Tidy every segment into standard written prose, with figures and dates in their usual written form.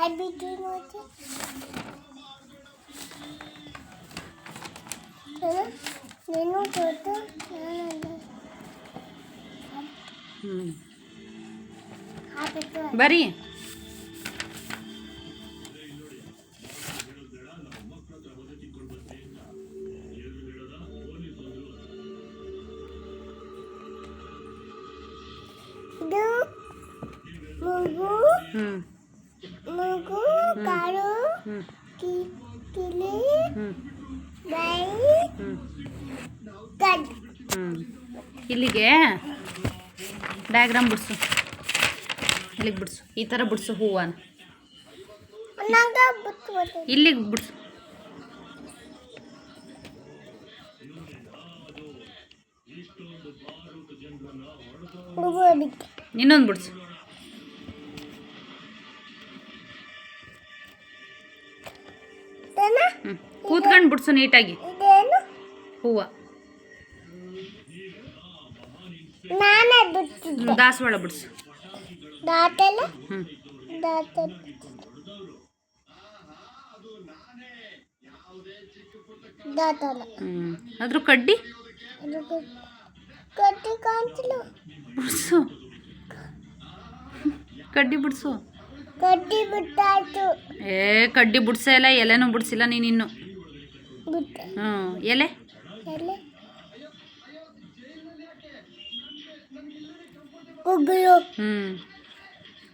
ಅಬಿಟ್ಟು ನೋಡಿ ನೀನು ತೋಟ ಬರೀ ಇದು ಮೂಗು ಕಾಳು ಕಿಲಿ ಬೈ ಕಡ್ ಇಲ್ಲಿಗೆ ಡಯಾಗ್ರಾಮ್ ಬಿಡಿಸು. ಇಲ್ಲಿಗೆ ಬಿಡಿಸು, ಈ ಥರ ಬಿಡಿಸು ಹೂವನ. ಇಲ್ಲಿಗೆ ಬಿಡಿಸು. ಇನ್ನೊಂದು ಬಿಡಿಸು. ಕೂತ್ಕೊಂಡು ಬಿಡಿಸು ನೀಟಾಗಿ ಹೂವ. ದಾಸವಾಳ ಬಿಡಿಸು. ಅದ್ರ ಕಡ್ಡಿ ಬಿಡಿಸು. ಕಡ್ಡಿ ಬಿಡಿಸು. ಕಡ್ಡಿ ಬಿಡ್ಸೇ ಇಲ್ಲ, ಎಲೆನೂ ಬಿಡಿಸಿಲ್ಲ ನೀನಿನ್ನು. ಎಲೆ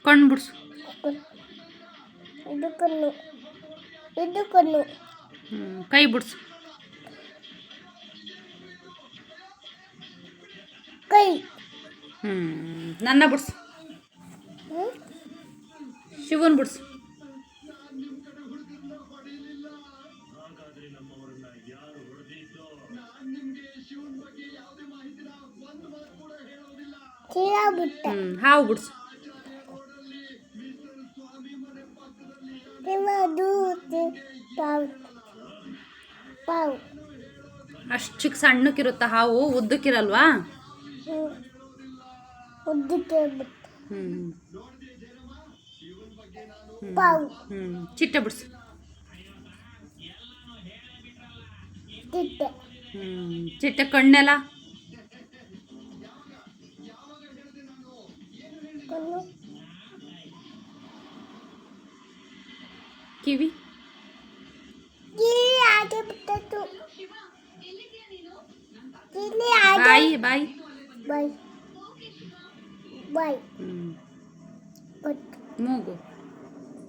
ಕಣ್ಣು ಬಿಡಿಸು. ಕೈ ಬಿಡಿಸು. ನನ್ನ ಬಿಡಿಸು. ಶಿವನ್ ಬಿಡಿಸು. ಹಾವು ಬಿಡಿಸು. ಅಷ್ಟು ಚಿಕ್ಕ ಸಣ್ಣಕ್ಕಿರುತ್ತ ಹಾವು, ಉದ್ದಕ್ಕಿರಲ್ವಾ? ಚಿಟ್ಟೆ ಬಿಡಿಸು. ಚಿಟ್ಟೆ ಕಣ್ಣೆಲ್ಲ ಕಿವಿ ಬಾಯಿ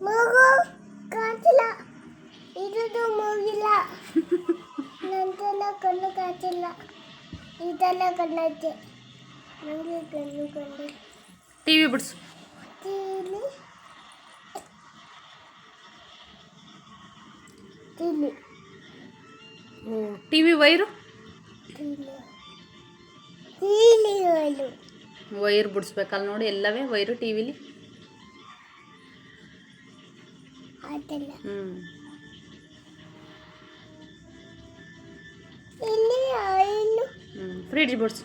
ಮೂಗು ಕಾಚಿಲ್ಲ. ಇದು ಮೂಗಿಲ್ಲ. ನಂದೆಲ್ಲ ಕಣ್ಣು ಕಾಚಿಲ್ಲ. ಇದೆಲ್ಲ ಕಣ್ಣೈತೆ. ನನಗೆ ಕಣ್ಣು ಟಿವಿ ಬಿಡಿಸು. ಟಿವಿ ವೈರು ವೈರ್ ಬಿಡಿಸ್ಬೇಕಲ್ಲ ನೋಡಿ, ಎಲ್ಲವೇ ವೈರು ಟಿವಿಲಿ. ಫ್ರಿಡ್ಜ್ ಬಿಡಿಸು.